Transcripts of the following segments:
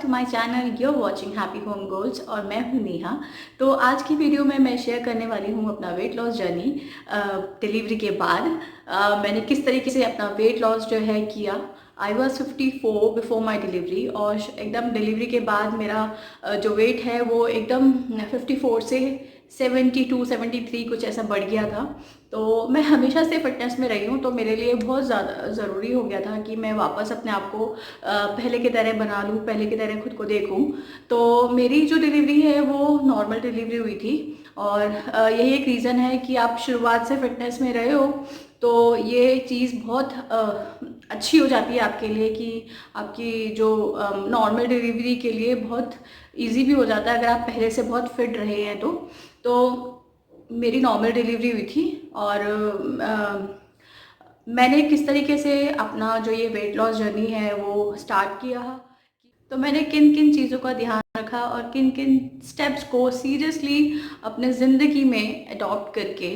To my channel. You are watching happy home goals और मैं हूं नेहा। तो आज की वीडियो में मैं शेयर करने वाली हूं अपना वेट लॉस जर्नी डिलीवरी के बाद। मैंने किस तरीके से अपना वेट लॉस जो है किया। I was 54 before my delivery और एकदम डिलीवरी के बाद मेरा जो वेट है वो एकदम 54 से 72 73 कुछ ऐसा बढ़ गया था। तो मैं हमेशा से फिटनेस में रही हूँ, तो मेरे लिए बहुत ज़्यादा ज़रूरी हो गया था कि मैं वापस अपने आप को पहले की तरह बना लूँ, पहले की तरह खुद को देखूँ। तो मेरी जो डिलीवरी है वो नॉर्मल डिलीवरी हुई थी और यही एक रीज़न है कि आप शुरुआत से फिटनेस में रहे हो तो ये चीज़ बहुत अच्छी हो जाती है आपके लिए कि आपकी जो नॉर्मल डिलीवरी के लिए बहुत इजी भी हो जाता है अगर आप पहले से बहुत फिट रहे हैं तो मेरी नॉर्मल डिलीवरी हुई थी। और मैंने किस तरीके से अपना जो ये वेट लॉस जर्नी है वो स्टार्ट किया, तो मैंने किन किन चीज़ों का ध्यान रखा और किन किन स्टेप्स को सीरियसली अपने ज़िंदगी में अडॉप्ट करके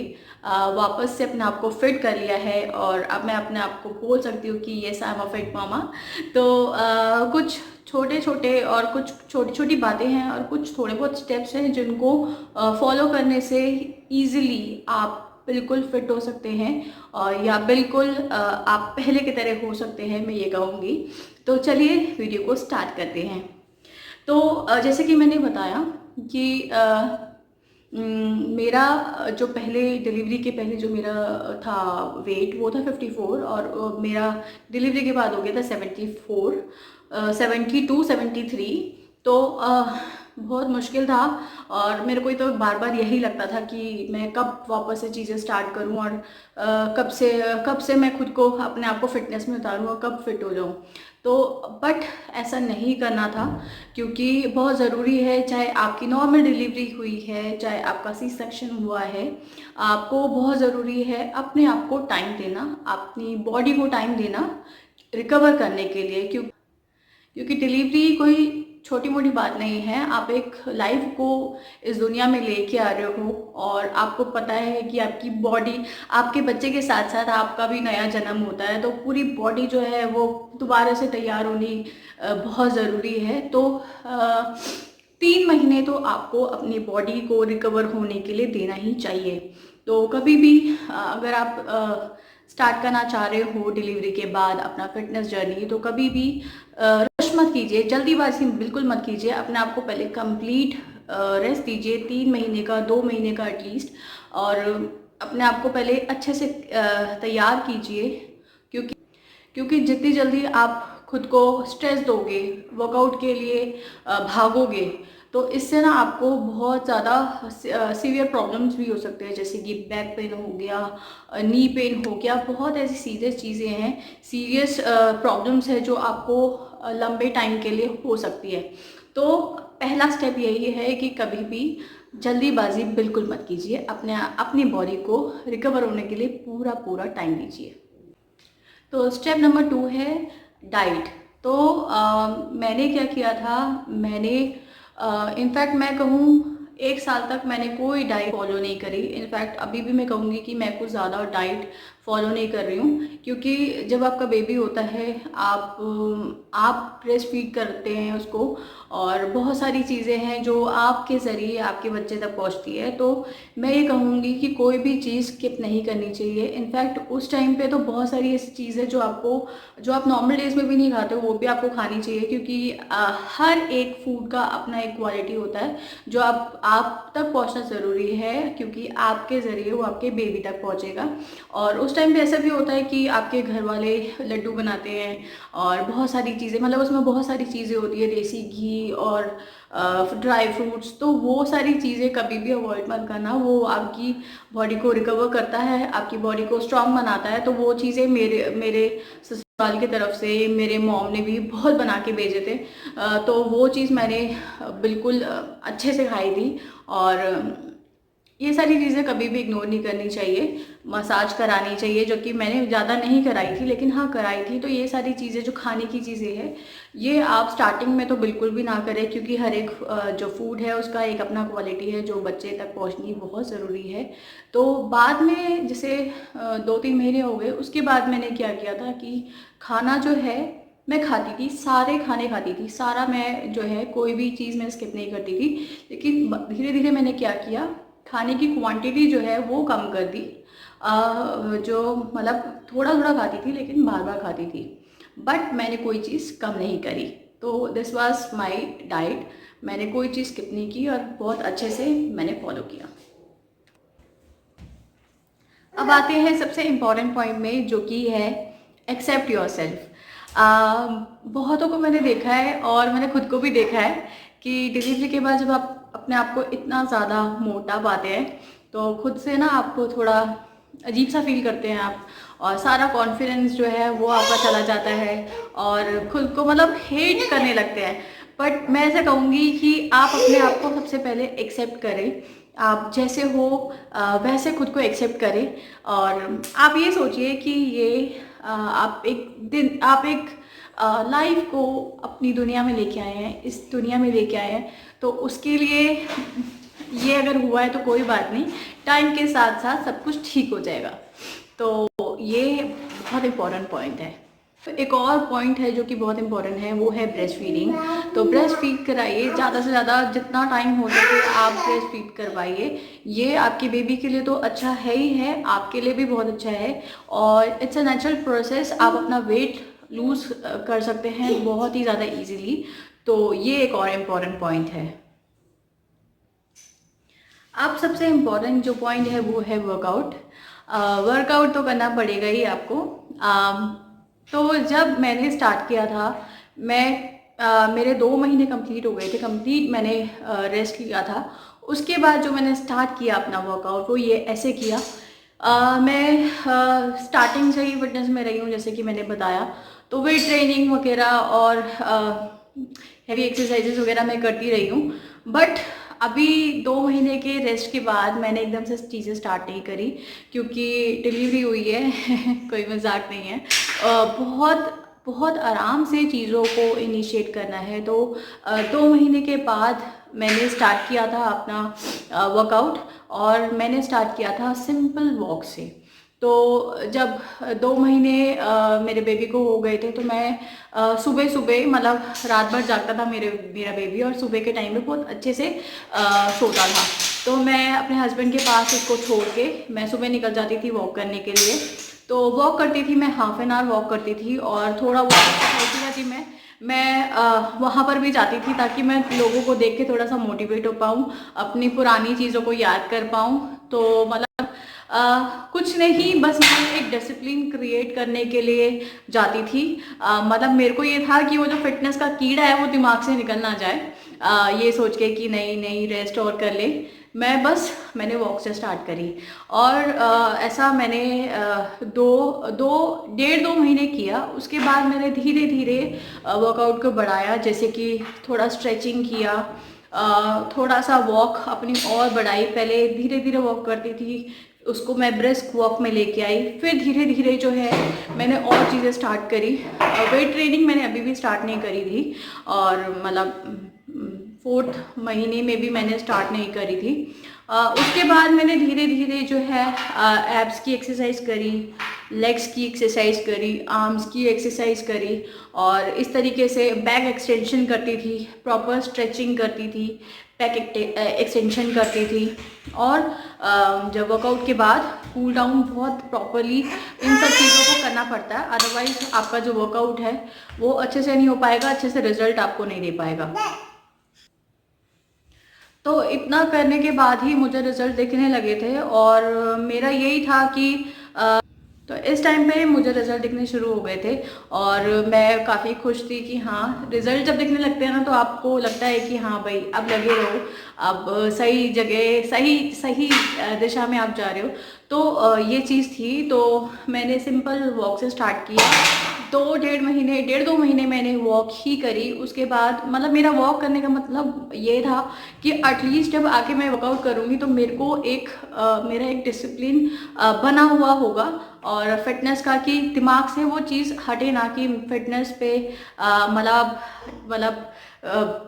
वापस से अपने आप को फिट कर लिया है। और अब मैं अपने आप को बोल सकती हूँ कि yes I am a fit mama. तो कुछ छोटे छोटे और कुछ छोटी छोटी बातें हैं और कुछ थोड़े बहुत स्टेप्स हैं जिनको फॉलो करने से ईज़िली आप बिल्कुल फिट हो सकते हैं और या बिल्कुल आप पहले की तरह हो सकते हैं, मैं ये कहूँगी। तो चलिए वीडियो को स्टार्ट करते हैं। तो जैसे कि मैंने बताया कि मेरा जो पहले डिलीवरी के पहले जो मेरा था वेट वो था 54 और मेरा डिलीवरी के बाद हो गया था 74 72 73। तो बहुत मुश्किल था और मेरे को तो बार बार यही लगता था कि मैं कब वापस से चीज़ें स्टार्ट करूं और कब से मैं खुद को अपने आप को फिटनेस में उतारूं और कब फिट हो जाऊं। तो बट ऐसा नहीं करना था क्योंकि बहुत ज़रूरी है, चाहे आपकी नॉर्मल डिलीवरी हुई है चाहे आपका सी सेक्शन हुआ है, आपको बहुत ज़रूरी है अपने आप को टाइम देना, अपनी बॉडी को टाइम देना रिकवर करने के लिए। क्योंकि डिलीवरी कोई छोटी मोटी बात नहीं है। आप एक लाइफ को इस दुनिया में लेके आ रहे हो और आपको पता है कि आपकी बॉडी, आपके बच्चे के साथ साथ आपका भी नया जन्म होता है, तो पूरी बॉडी जो है वो दोबारा से तैयार होनी बहुत ज़रूरी है। तो 3 महीने तो आपको अपनी बॉडी को रिकवर होने के लिए देना ही चाहिए। तो कभी भी अगर आप स्टार्ट करना चाह रहे हो डिलीवरी के बाद अपना फिटनेस जर्नी, तो कभी भी रश मत कीजिए, जल्दीबाजी बिल्कुल मत कीजिए। अपने आप को पहले कंप्लीट रेस्ट दीजिए, 3 महीने का 2 महीने का एटलीस्ट, और अपने आप को पहले अच्छे से तैयार कीजिए। क्योंकि क्योंकि जितनी जल्दी आप खुद को स्ट्रेस दोगे, वर्कआउट के लिए भागोगे, तो इससे ना आपको बहुत ज़्यादा सीवियर प्रॉब्लम्स भी हो सकते हैं, जैसे कि बैक पेन हो गया, नी पेन हो गया। बहुत ऐसी सीरियस चीज़ें हैं, सीरियस प्रॉब्लम्स है जो आपको लंबे टाइम के लिए हो सकती है। तो पहला स्टेप यही है कि कभी भी जल्दीबाजी बिल्कुल मत कीजिए, अपनी बॉडी को रिकवर होने के लिए पूरा पूरा टाइम दीजिए। तो स्टेप नंबर 2 है डाइट। तो मैंने क्या किया था, मैंने इनफैक्ट मैं कहूँ 1 साल तक मैंने कोई डाइट फॉलो नहीं करी। इनफैक्ट अभी भी मैं कहूँगी कि मैं कुछ ज़्यादा डाइट फॉलो नहीं कर रही हूँ, क्योंकि जब आपका बेबी होता है आप ब्रेस्ट फीड करते हैं उसको, और बहुत सारी चीज़ें हैं जो आपके ज़रिए आपके बच्चे तक पहुँचती है। तो मैं ये कहूँगी कि कोई भी चीज़ स्किप नहीं करनी चाहिए। इनफैक्ट उस टाइम पे तो बहुत सारी ऐसी चीज़ें जो आप नॉर्मल डेज में भी नहीं खाते हो वो भी आपको खानी चाहिए, क्योंकि हर एक फूड का अपना एक क्वालिटी होता है जो आप तक पहुंचना ज़रूरी है, क्योंकि आपके ज़रिए वो आपके बेबी तक पहुंचेगा। और उस टाइम पे ऐसा भी होता है कि आपके घर वाले लड्डू बनाते हैं और बहुत सारी चीज़ें, मतलब उसमें बहुत सारी चीज़ें होती है, देसी घी और ड्राई फ्रूट्स। तो वो सारी चीज़ें कभी भी अवॉइड मत करना, वो आपकी बॉडी को रिकवर करता है, आपकी बॉडी को स्ट्रांग बनाता है। तो वो चीज़ें मेरे ससुराल की तरफ से मेरे मॉम ने भी बहुत बना के भेजे थे। तो वो चीज़ मैंने बिल्कुल अच्छे से खाई थी। और ये सारी चीज़ें कभी भी इग्नोर नहीं करनी चाहिए। मसाज करानी चाहिए, जो कि मैंने ज़्यादा नहीं कराई थी लेकिन हाँ कराई थी। तो ये सारी चीज़ें जो खाने की चीज़ें हैं, ये आप स्टार्टिंग में तो बिल्कुल भी ना करें, क्योंकि हर एक जो फूड है उसका एक अपना क्वालिटी है जो बच्चे तक पहुंचनी बहुत ज़रूरी है। तो बाद में जैसे 2-3 महीने हो गए, उसके बाद मैंने क्या किया था कि खाना जो है मैं खाती थी, सारे खाने खाती थी, सारा मैं जो है कोई भी चीज़ मैं स्किप नहीं करती थी। लेकिन धीरे धीरे मैंने क्या किया, खाने की क्वांटिटी जो है वो कम कर दी। जो मतलब थोड़ा थोड़ा खाती थी लेकिन बार बार खाती थी, बट मैंने कोई चीज़ कम नहीं करी। तो दिस वाज माय डाइट। मैंने कोई चीज़ स्किप नहीं की और बहुत अच्छे से मैंने फॉलो किया। अब आते हैं सबसे इम्पॉर्टेंट पॉइंट में, जो कि है एक्सेप्ट योर सेल्फ। बहुतों को मैंने देखा है और मैंने खुद को भी देखा है कि डिलीवरी के बाद जब आप अपने आप को इतना ज़्यादा मोटा पाते हैं तो खुद से ना आपको थोड़ा अजीब सा फील करते हैं आप, और सारा कॉन्फिडेंस जो है वो आपका चला जाता है और खुद को मतलब हेट करने लगते हैं। बट मैं ऐसा कहूँगी कि आप अपने आप को सबसे पहले एक्सेप्ट करें। आप जैसे हो वैसे खुद को एक्सेप्ट करें। और आप ये सोचिए कि ये आप एक लाइफ को अपनी दुनिया में लेके आए हैं, इस दुनिया में लेके आए हैं, तो उसके लिए ये अगर हुआ है तो कोई बात नहीं, टाइम के साथ साथ सब कुछ ठीक हो जाएगा। तो ये बहुत इम्पोर्टेंट पॉइंट है। तो एक और पॉइंट है जो कि बहुत इंपॉर्टेंट है, वो है ब्रेस्ट फीडिंग। तो ब्रेस्ट फीड कराइए, ज़्यादा से ज़्यादा जितना टाइम हो सके आप ब्रेस्ट फीड करवाइए। ये आपके बेबी के लिए तो अच्छा है ही है, आपके लिए भी बहुत अच्छा है और इट्स अ नेचुरल प्रोसेस। आप अपना वेट लूज कर सकते हैं बहुत ही ज़्यादा इजीली। तो ये एक और इम्पॉर्टेंट पॉइंट है। अब सबसे इम्पॉर्टेंट जो पॉइंट है वो है वर्कआउट। वर्कआउट तो करना पड़ेगा ही आपको। तो जब मैंने स्टार्ट किया था, मेरे 2 महीने कंप्लीट हो गए थे, कंप्लीट मैंने रेस्ट लिया था। उसके बाद जो मैंने स्टार्ट किया अपना वर्कआउट वो ये ऐसे किया। मैं स्टार्टिंग से ही फिटनेस में रही हूँ, जैसे कि मैंने बताया। तो वेट ट्रेनिंग वगैरह और हैवी एक्सरसाइजेस वगैरह मैं करती रही हूँ। बट अभी 2 महीने के रेस्ट के बाद मैंने एकदम से चीज़ें स्टार्ट नहीं करी, क्योंकि डिलीवरी हुई है कोई मजाक नहीं है। बहुत बहुत आराम से चीज़ों को इनिशिएट करना है। तो 2 महीने के बाद मैंने स्टार्ट किया था अपना वर्कआउट, और मैंने स्टार्ट किया था सिंपल वॉक से। तो जब 2 महीने मेरे बेबी को हो गए थे तो मैं सुबह सुबह मतलब रात भर जागता था मेरा बेबी, और सुबह के टाइम में बहुत अच्छे से सोता था। तो मैं अपने हस्बैंड के पास उसको छोड़ के मैं सुबह निकल जाती थी वॉक करने के लिए। तो वॉक करती थी, मैं हाफ एन आवर वॉक करती थी और थोड़ा वॉक करती रहती मैं वहाँ पर भी जाती थी ताकि मैं लोगों को देख के थोड़ा सा मोटिवेट हो पाऊँ, अपनी पुरानी चीज़ों को याद कर पाऊँ। तो मतलब कुछ नहीं, बस मैं एक डिसिप्लिन क्रिएट करने के लिए जाती थी। मतलब मेरे को ये था कि वो जो फिटनेस का कीड़ा है वो दिमाग से निकल ना जाए, ये सोच के कि नहीं नहीं रेस्ट और कर ले। मैंने वॉक से स्टार्ट करी और ऐसा मैंने 1.5 महीने किया। उसके बाद मैंने धीरे धीरे वर्कआउट को बढ़ाया, जैसे कि थोड़ा स्ट्रेचिंग किया, थोड़ा सा वॉक अपनी और बढ़ाई। पहले धीरे धीरे वॉक करती थी, उसको मैं ब्रिस्क वॉक में लेके आई। फिर धीरे धीरे जो है मैंने और चीज़ें स्टार्ट करी। वेट ट्रेनिंग मैंने अभी भी स्टार्ट नहीं करी थी, और मतलब 4th महीने में भी मैंने स्टार्ट नहीं करी थी। उसके बाद मैंने धीरे धीरे जो है एब्स की एक्सरसाइज करी, लेग्स की एक्सरसाइज करी, आर्म्स की एक्सरसाइज करी, और इस तरीके से बैक एक्सटेंशन करती थी, प्रॉपर स्ट्रेचिंग करती थी, बैक एक्सटेंशन करती थी। और जब वर्कआउट के बाद कूल डाउन बहुत प्रॉपरली इन सब चीज़ों को करना पड़ता है, अदरवाइज आपका जो वर्कआउट है वो अच्छे से नहीं हो पाएगा, अच्छे से रिजल्ट आपको नहीं दे पाएगा। तो इतना करने के बाद ही मुझे रिजल्ट दिखने लगे थे, और मेरा यही था कि तो इस टाइम पे मुझे रिजल्ट दिखने शुरू हो गए थे, और मैं काफ़ी खुश थी कि हाँ, रिजल्ट जब दिखने लगते हैं ना तो आपको लगता है कि हाँ भाई अब लगे रहो, अब सही जगह सही सही दिशा में आप जा रहे हो। तो ये चीज़ थी। तो मैंने सिंपल वॉक से स्टार्ट किया। 1.5 महीने मैंने वॉक ही करी। उसके बाद मतलब मेरा वॉक करने का मतलब ये था कि एटलीस्ट जब आके मैं वर्कआउट करूँगी तो मेरे को मेरा एक डिसिप्लिन बना हुआ होगा, और फिटनेस का कि दिमाग से वो चीज़ हटे ना कि फिटनेस पे मतलब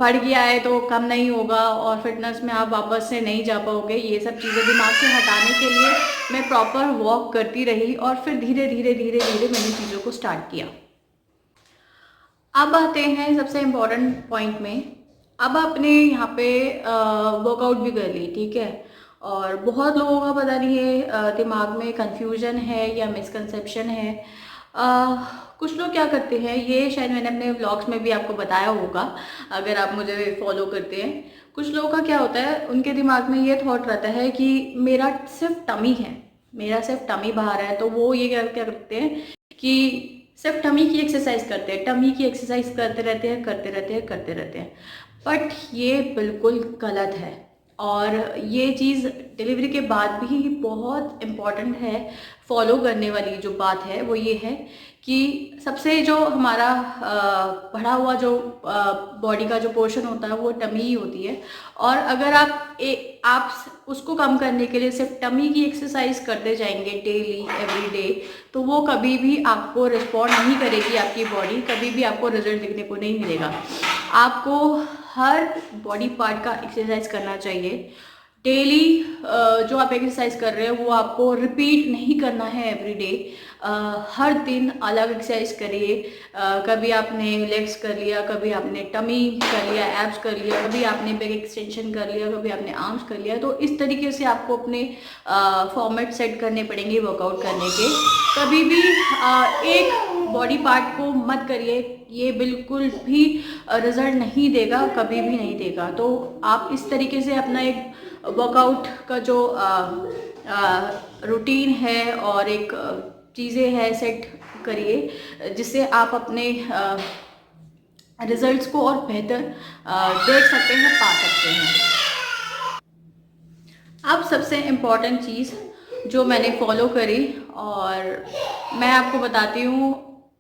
बढ़ गया है तो कम नहीं होगा और फिटनेस में आप वापस से नहीं जा पाओगे। ये सब चीज़ें दिमाग से हटाने के लिए मैं प्रॉपर वॉक करती रही, और फिर धीरे धीरे धीरे धीरे मैंने चीज़ों को स्टार्ट किया। अब आते हैं सबसे इम्पोर्टेंट पॉइंट में। अब आपने यहाँ पे वर्कआउट भी कर ली, ठीक है, और बहुत लोगों का पता नहीं है, दिमाग में कंफ्यूजन है या मिसकंसेप्शन है। कुछ लोग क्या करते हैं, ये शायद मैंने अपने व्लॉग्स में भी आपको बताया होगा अगर आप मुझे फॉलो करते हैं। कुछ लोगों का क्या होता है, उनके दिमाग में ये थॉट रहता है कि मेरा सिर्फ टमी है, मेरा सिर्फ टमी बाहर है, तो वो ये क्या क्या करते हैं कि सिर्फ टमी की एक्सरसाइज करते हैं, टमी की एक्सरसाइज करते रहते हैं, करते रहते हैं, करते रहते हैं। बट ये बिल्कुल गलत है। और ये चीज़ डिलीवरी के बाद भी बहुत इम्पॉर्टेंट है, फॉलो करने वाली जो बात है वो ये है कि सबसे जो हमारा बढ़ा हुआ जो बॉडी का जो पोर्शन होता है वो टमी ही होती है। और अगर आप उसको कम करने के लिए सिर्फ टमी की एक्सरसाइज करते जाएंगे डेली एवरी डे, तो वो कभी भी आपको रिस्पॉन्ड नहीं करेगी, आपकी बॉडी कभी भी आपको रिजल्ट देखने को नहीं मिलेगा। आपको हर बॉडी पार्ट का एक्सरसाइज करना चाहिए डेली। जो आप एक्सरसाइज कर रहे हो वो आपको रिपीट नहीं करना है एवरी डे। हर दिन अलग एक्सरसाइज करिए। कभी आपने लेग्स कर लिया, कभी आपने टमी कर लिया, एब्स कर लिया, कभी आपने बैक एक्सटेंशन कर लिया, कभी आपने आर्म्स कर लिया। तो इस तरीके से आपको अपने फॉर्मेट सेट करने पड़ेंगे वर्कआउट करने के। कभी भी एक बॉडी पार्ट को मत करिए, ये बिल्कुल भी रिजल्ट नहीं देगा, कभी भी नहीं देगा। तो आप इस तरीके से अपना एक वर्कआउट का जो रूटीन है और एक चीज़ें है सेट करिए, जिससे आप अपने रिजल्ट्स को और बेहतर देख सकते हैं, पा सकते हैं। अब सबसे इम्पॉर्टेंट चीज़ जो मैंने फॉलो करी और मैं आपको बताती हूँ,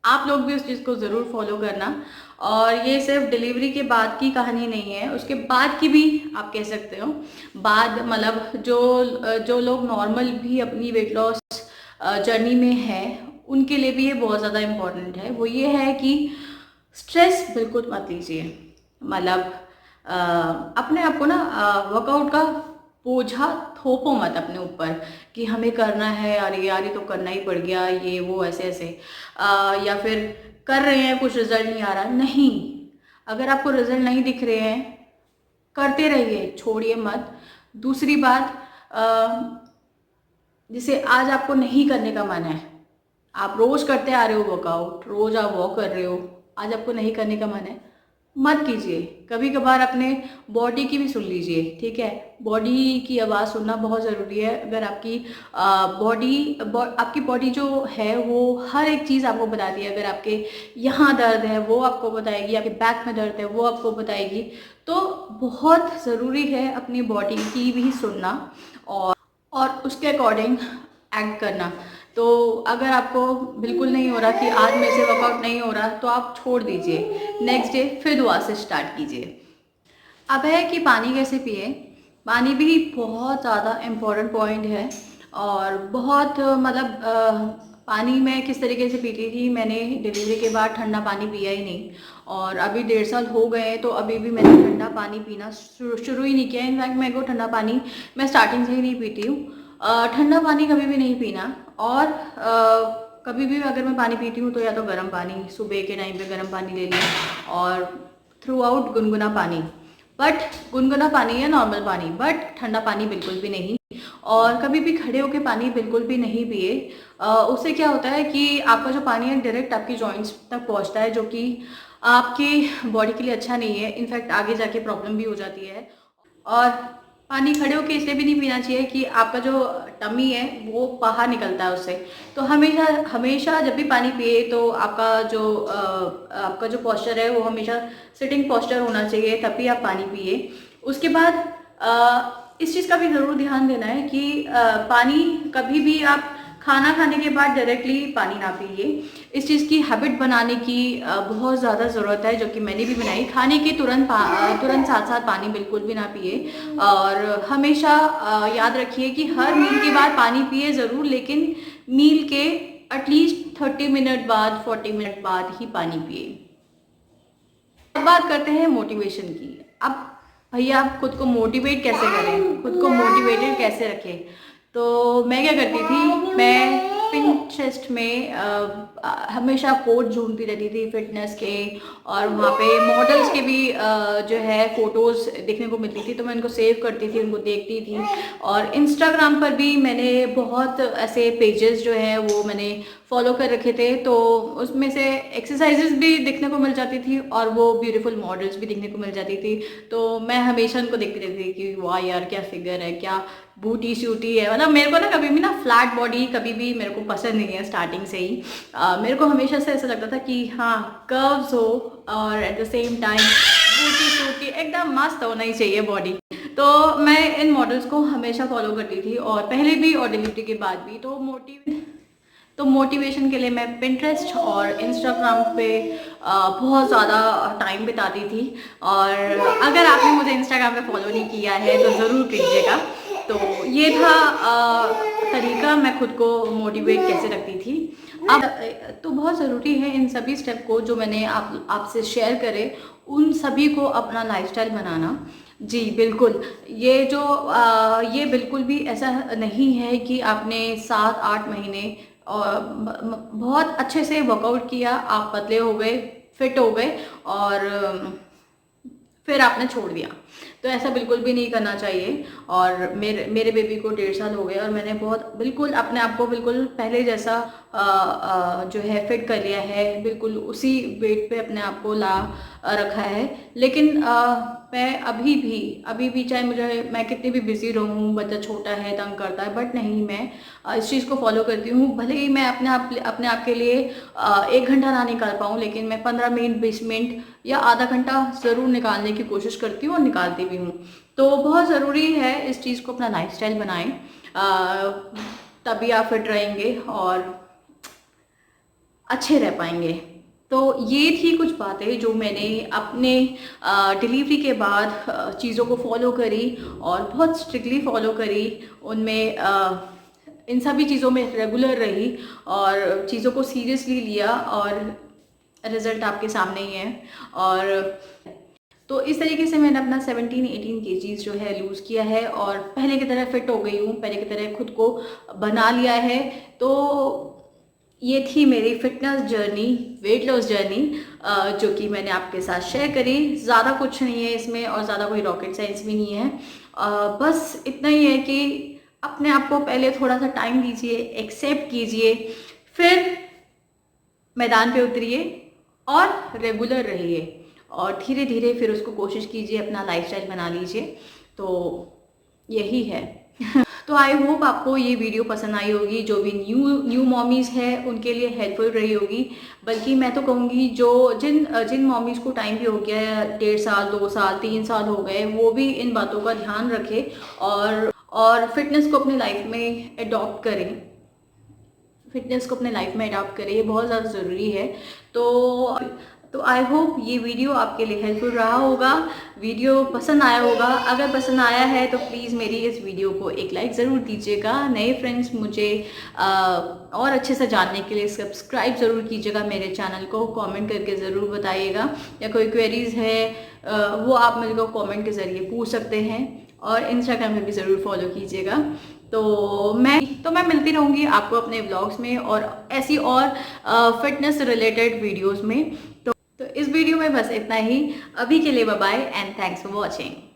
आप लोग भी उस चीज़ को ज़रूर फॉलो करना। और ये सिर्फ डिलीवरी के बाद की कहानी नहीं है, उसके बाद की भी आप कह सकते हो। बाद मतलब जो लोग नॉर्मल भी अपनी वेट लॉस जर्नी में है, उनके लिए भी ये बहुत ज़्यादा इम्पॉर्टेंट है। वो ये है कि स्ट्रेस बिल्कुल मत लीजिए। मतलब अपने आप को ना वर्कआउट का बोझा थोपो मत अपने ऊपर कि हमें करना है, अरे यार ये तो करना ही पड़ गया, ये वो ऐसे ऐसे, या फिर कर रहे हैं कुछ रिजल्ट नहीं आ रहा। नहीं, अगर आपको रिजल्ट नहीं दिख रहे हैं करते रहिए, छोड़िए मत। दूसरी बात, जैसे आज आपको नहीं करने का मन है, आप रोज करते आ रहे हो वर्कआउट, रोज आप वॉक कर रहे हो, आज आपको नहीं करने का मन है, मत कीजिए। कभी कभार अपने बॉडी की भी सुन लीजिए, ठीक है। बॉडी की आवाज़ सुनना बहुत ज़रूरी है। अगर आपकी आपकी बॉडी जो है वो हर एक चीज़ आपको बताती है। अगर आपके यहाँ दर्द है वो आपको बताएगी, आपके बैक में दर्द है वो आपको बताएगी। तो बहुत ज़रूरी है अपनी बॉडी की भी सुनना और उसके अकॉर्डिंग एक्ट करना। तो अगर आपको बिल्कुल नहीं हो रहा कि आज मेरे से वर्कआउट नहीं हो रहा, तो आप छोड़ दीजिए, नेक्स्ट डे फिर दुआ से स्टार्ट कीजिए। अब है कि पानी कैसे पिए। पानी भी बहुत ज़्यादा इम्पोर्टेंट पॉइंट है। और बहुत मतलब पानी मैं किस तरीके से पीती थी, मैंने डिलीवरी के बाद ठंडा पानी पिया ही नहीं। और अभी 1.5 साल हो गए हैं, तो अभी भी मैंने ठंडा पानी पीना शुरू ही नहीं किया। इनफैक्ट मेरे को ठंडा पानी मैं स्टार्टिंग से ही नहीं पीती हूँ। ठंडा पानी कभी भी नहीं पीना। और कभी भी अगर मैं पानी पीती हूँ तो या तो गर्म पानी, सुबह के टाइम पे गर्म पानी ले लिया, और थ्रू आउट गुनगुना पानी। बट गुनगुना पानी या नॉर्मल पानी, बट ठंडा पानी बिल्कुल भी नहीं। और कभी भी खड़े होकर पानी बिल्कुल भी नहीं पिए। उससे क्या होता है कि आपका जो पानी है डायरेक्ट आपकी जॉइंट्स तक पहुंचता है, जो कि आपकी बॉडी के लिए अच्छा नहीं है। इनफैक्ट आगे जाके प्रॉब्लम भी हो जाती है। और पानी खड़े होकर इसलिए भी नहीं पीना चाहिए कि आपका जो टमी है वो बाहर निकलता है उससे। तो हमेशा हमेशा जब भी पानी पिए तो आपका जो पोस्चर है वो हमेशा सिटिंग पोस्चर होना चाहिए, तभी आप पानी पिए। उसके बाद इस चीज़ का भी ज़रूर ध्यान देना है कि पानी कभी भी आप खाना खाने के बाद डायरेक्टली पानी ना पिए। इस चीज़ की हैबिट बनाने की बहुत ज़्यादा ज़रूरत है, जो कि मैंने भी बनाई। खाने के तुरंत साथ साथ पानी बिल्कुल भी ना पिए। और हमेशा याद रखिए कि हर मील के बाद पानी पिए ज़रूर, लेकिन मील के एटलीस्ट 30 मिनट बाद, 40 मिनट बाद ही पानी पिए। अब बात करते हैं मोटिवेशन की। अब भैया आप खुद को मोटिवेट कैसे करें, खुद को मोटिवेटेड कैसे रखें। तो मैं क्या करती थी, मैं पिंटरेस्ट में हमेशा कोड ढूंढती रहती थी फिटनेस के, और वहाँ पे मॉडल्स के भी जो है फ़ोटोज़ देखने को मिलती थी, तो मैं उनको सेव करती थी, उनको देखती थी। और इंस्टाग्राम पर भी मैंने बहुत ऐसे पेजेस जो हैं वो मैंने फॉलो कर रखे थे, तो उसमें से एक्सरसाइजेस भी देखने को मिल जाती थी और वो ब्यूटीफुल मॉडल्स भी देखने को मिल जाती थी। तो मैं हमेशा उनको देखती रहती थी कि वाह यार क्या फिगर है, क्या बूटी शूटी है। मतलब मेरे को ना कभी भी ना फ्लैट बॉडी कभी भी मेरे को पसंद नहीं है स्टार्टिंग से ही। मेरे को हमेशा से ऐसा लगता था कि हाँ कर्व्स हो और एट द सेम टाइम बूटी शूटी एकदम मस्त होना ही चाहिए बॉडी। तो मैं इन मॉडल्स को हमेशा फॉलो करती थी, और पहले भी और डिलीवरी के बाद भी। तो मोटिवेशन के लिए मैं पिंटरेस्ट और इंस्टाग्राम पे बहुत ज़्यादा टाइम बिताती थी। और अगर आपने मुझे इंस्टाग्राम पे फॉलो नहीं किया है तो ज़रूर कीजिएगा। तो ये था तरीका मैं खुद को मोटिवेट कैसे रखती थी। अब तो बहुत ज़रूरी है इन सभी स्टेप को जो मैंने आपसे शेयर करे, उन सभी को अपना लाइफस्टाइल बनाना। जी बिल्कुल, ये बिल्कुल भी ऐसा नहीं है कि आपने 7-8 महीने और बहुत अच्छे से वर्कआउट किया, आप पतले हो गए, फिट हो गए और फिर आपने छोड़ दिया। तो ऐसा बिल्कुल भी नहीं करना चाहिए। और मेरे बेबी को 1.5 साल हो गए और मैंने बहुत बिल्कुल अपने आप को बिल्कुल पहले जैसा जो है फिट कर लिया है, बिल्कुल उसी वेट पे अपने आप को ला रखा है। लेकिन मैं अभी भी चाहे मैं कितनी भी बिजी रहूँ, बच्चा छोटा है, तंग करता है, बट नहीं, मैं इस चीज़ को फॉलो करती हूँ। भले ही मैं अपने आप के लिए 1 घंटा ना निकाल पाऊँ, लेकिन मैं 15 मिनट 20 मिनट या आधा घंटा ज़रूर निकालने की कोशिश करती हूँ और निकालती भी हूँ। तो बहुत ज़रूरी है इस चीज़ को अपना लाइफस्टाइल बनाएं, तभी आप फिट रहेंगे और अच्छे रह पाएंगे। तो ये थी कुछ बातें जो मैंने अपने डिलीवरी के बाद चीज़ों को फॉलो करी और बहुत स्ट्रिक्टली फॉलो करी। उनमें इन सभी चीज़ों में रेगुलर रही और चीज़ों को सीरियसली लिया, और रिज़ल्ट आपके सामने ही है। और तो इस तरीके से मैंने अपना 17-18 केजीज़ जो है लूज़ किया है और पहले की तरह फिट हो गई हूँ, पहले की तरह खुद को बना लिया है। तो ये थी मेरी fitness journey, weight loss journey, जो कि मैंने आपके साथ शेयर करी। ज़्यादा कुछ नहीं है इसमें और ज़्यादा कोई रॉकेट साइंस भी नहीं है। बस इतना ही है कि अपने आप को पहले थोड़ा सा टाइम दीजिए, एक्सेप्ट कीजिए, फिर मैदान पे उतरिए और रेगुलर रहिए, और धीरे धीरे फिर उसको कोशिश कीजिए अपना लाइफस्टाइल बना लीजिए। तो यही है। तो आई होप आपको ये वीडियो पसंद आई होगी, जो भी न्यू मॉमीज़ है उनके लिए हेल्पफुल रही होगी। बल्कि मैं तो कहूँगी जो जिन मॉमीज़ को टाइम भी हो गया है, 1.5 साल 2 साल 3 साल हो गए, वो भी इन बातों का ध्यान रखें और फिटनेस को अपनी लाइफ में अडॉप्ट करें। ये बहुत ज़्यादा ज़रूरी है। तो आई होप ये वीडियो आपके लिए हेल्पफुल रहा होगा, वीडियो पसंद आया होगा। अगर पसंद आया है तो प्लीज़ मेरी इस वीडियो को एक लाइक ज़रूर दीजिएगा। नए फ्रेंड्स मुझे और अच्छे से जानने के लिए सब्सक्राइब ज़रूर कीजिएगा मेरे चैनल को, कमेंट करके ज़रूर बताइएगा, या कोई क्वेरीज़ है वो आप मेरे को कमेंट के ज़रिए पूछ सकते हैं, और इंस्टाग्राम में भी ज़रूर फॉलो कीजिएगा। तो मैं मिलती रहूँगी आपको अपने व्लॉग्स में और ऐसी और फिटनेस रिलेटेड वीडियोस में। तो इस वीडियो में बस इतना ही। अभी के लिए bye bye and thanks for watching.